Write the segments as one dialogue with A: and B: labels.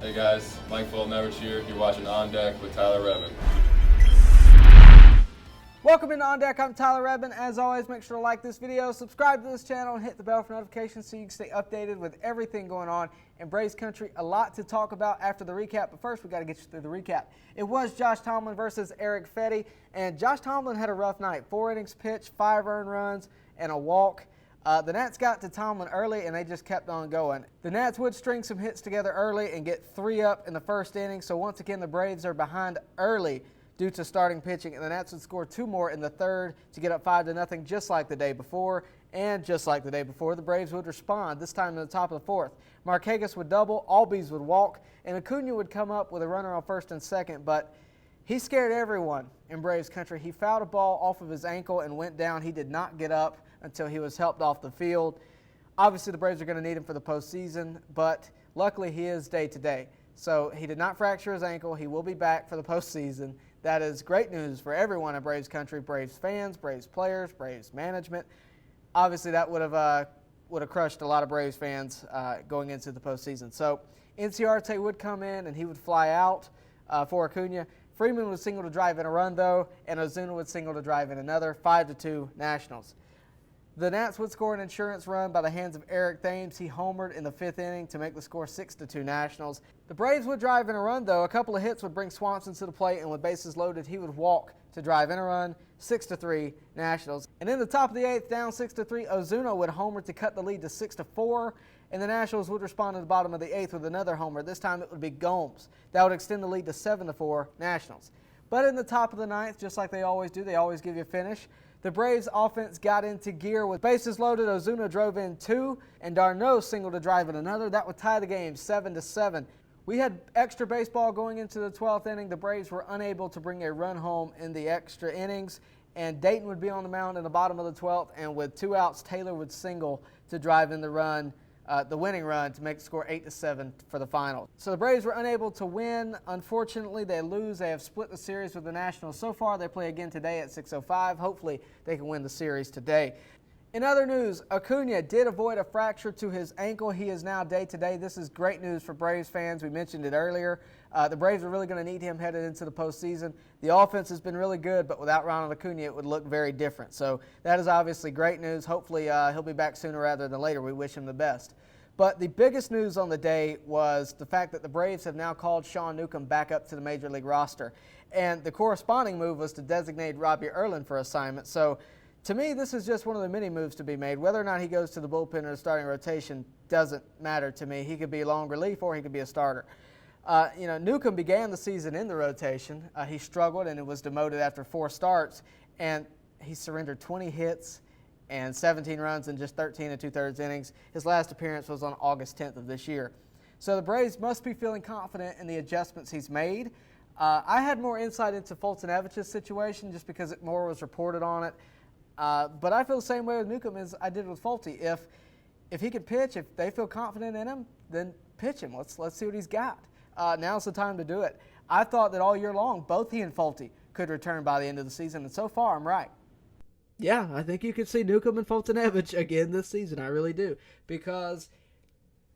A: Hey guys, Mike Fulton-Everett here. You're watching On Deck with Tyler Redmond.
B: Welcome into On Deck. I'm Tyler Redmond. As always, make sure to like this video, subscribe to this channel, and hit the bell for notifications so you can stay updated with everything going on in Braves country. A lot to talk about after the recap, but first we got to get you through the recap. It was Josh Tomlin versus Eric Fetty, and Josh Tomlin had a rough night. 4 innings pitched, 5 earned runs, and a walk. The Nats got to Tomlin early, and they just kept on going. The Nats would string some hits together early and get 3 up in the first inning, so once again the Braves are behind early due to starting pitching, and the Nats would score 2 more in the third to get up 5-0, just like the day before. And just like the day before, the Braves would respond, this time in the top of the fourth. Marquez would double, Albies would walk, and Acuña would come up with a runner on first and second, but he scared everyone in Braves country. He fouled a ball off of his ankle and went down. He did not get up until he was helped off the field. Obviously, the Braves are going to need him for the postseason, but luckily he is day-to-day. So he did not fracture his ankle. He will be back for the postseason. That is great news for everyone in Braves country, Braves fans, Braves players, Braves management. Obviously, that would have crushed a lot of Braves fans going into the postseason. So Inciarte would come in, and he would fly out for Acuña. Freeman would single to drive in a run, though, and Ozuna would single to drive in another. 5-2 Nationals. The Nats would score an insurance run by the hands of Eric Thames. He homered in the 5th inning to make the score 6-2 Nationals. The Braves would drive in a run, though. A couple of hits would bring Swanson to the plate, and with bases loaded, he would walk to drive in a run. 6-3 Nationals. And in the top of the 8th, down 6-3, Ozuna would homer to cut the lead to 6-4. And the Nationals would respond in the bottom of the 8th with another homer. This time it would be Gomes. That would extend the lead to 7-4 Nationals. But in the top of the 9th, just like they always do, they always give you a finish. The Braves offense got into gear with bases loaded. Ozuna drove in 2, and d'Arnaud singled to drive in another. That would tie the game 7-7. We had extra baseball going into the 12th inning. The Braves were unable to bring a run home in the extra innings, and Dayton would be on the mound in the bottom of the 12th, and with 2 outs, Taylor would single to drive in the run, the winning run, to make the score 8-7 for the final. So the Braves were unable to win. Unfortunately, they lose. They have split the series with the Nationals so far. They play again today at 6:05. Hopefully, they can win the series today. In other news, Acuña did avoid a fracture to his ankle. He is now day-to-day. This is great news for Braves fans. We mentioned it earlier. The Braves are really going to need him headed into the postseason. The offense has been really good, but without Ronald Acuna, it would look very different. So that is obviously great news. Hopefully, he'll be back sooner rather than later. We wish him the best. But the biggest news on the day was the fact that the Braves have now called Sean Newcomb back up to the Major League roster. And the corresponding move was to designate Robbie Erlin for assignment. So to me, this is just one of the many moves to be made. Whether or not he goes to the bullpen or the starting rotation doesn't matter to me. He could be long relief or he could be a starter. Newcomb began the season in the rotation. He struggled and was demoted after 4 starts. And he surrendered 20 hits and 17 runs in just 13 2/3 innings. His last appearance was on August 10th of this year. So the Braves must be feeling confident in the adjustments he's made. I had more insight into Fulton-Everett's situation just because more was reported on it. But I feel the same way with Newcomb as I did with Fulty. If he could pitch, if they feel confident in him, then pitch him. Let's see what he's got. Now's the time to do it. I thought that all year long, both he and Fulty could return by the end of the season, and so far I'm right. Yeah, I think you could see Newcomb and Fulton-Everett again this season. I really do. Because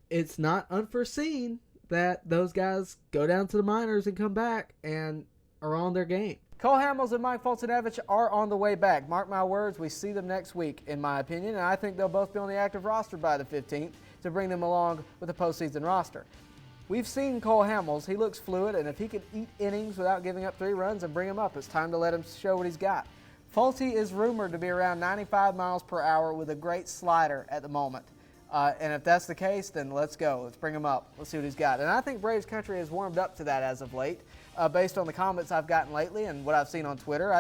B: it's not unforeseen that those guys go down to the minors and come back and are on their game. Cole Hamels and Mike Fulton-Everett are on the way back. Mark my words, we see them next week, in my opinion, and I think they'll both be on the active roster by the 15th to bring them along with the postseason roster. We've seen Cole Hamels. He looks fluid, and if he can eat innings without giving up 3 runs and bring him up, it's time to let him show what he's got. Fulty is rumored to be around 95 miles per hour with a great slider at the moment. And if that's the case, then let's go. Let's bring him up. Let's see what he's got. And I think Braves country has warmed up to that as of late, based on the comments I've gotten lately and what I've seen on Twitter.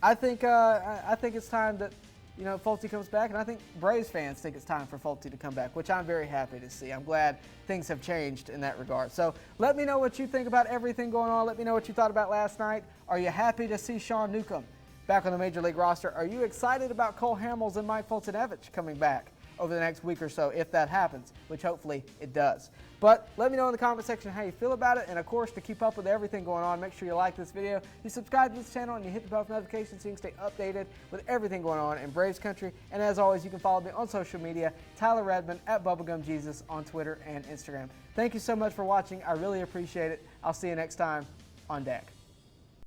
B: I think it's time that Fulty comes back, and I think Braves fans think it's time for Fulty to come back, which I'm very happy to see. I'm glad things have changed in that regard. So let me know what you think about everything going on. Let me know what you thought about last night. Are you happy to see Sean Newcomb back on the Major League roster? Are you excited about Cole Hamels and Mike Fulton-Everett coming back over the next week or so if that happens, which hopefully it does. But let me know in the comment section how you feel about it. And of course, to keep up with everything going on, make sure you like this video, you subscribe to this channel, and you hit the bell for notifications so you can stay updated with everything going on in Braves country. And as always, you can follow me on social media, Tyler Redmond at BubblegumJesus on Twitter and Instagram. Thank you so much for watching. I really appreciate it. I'll see you next time on deck.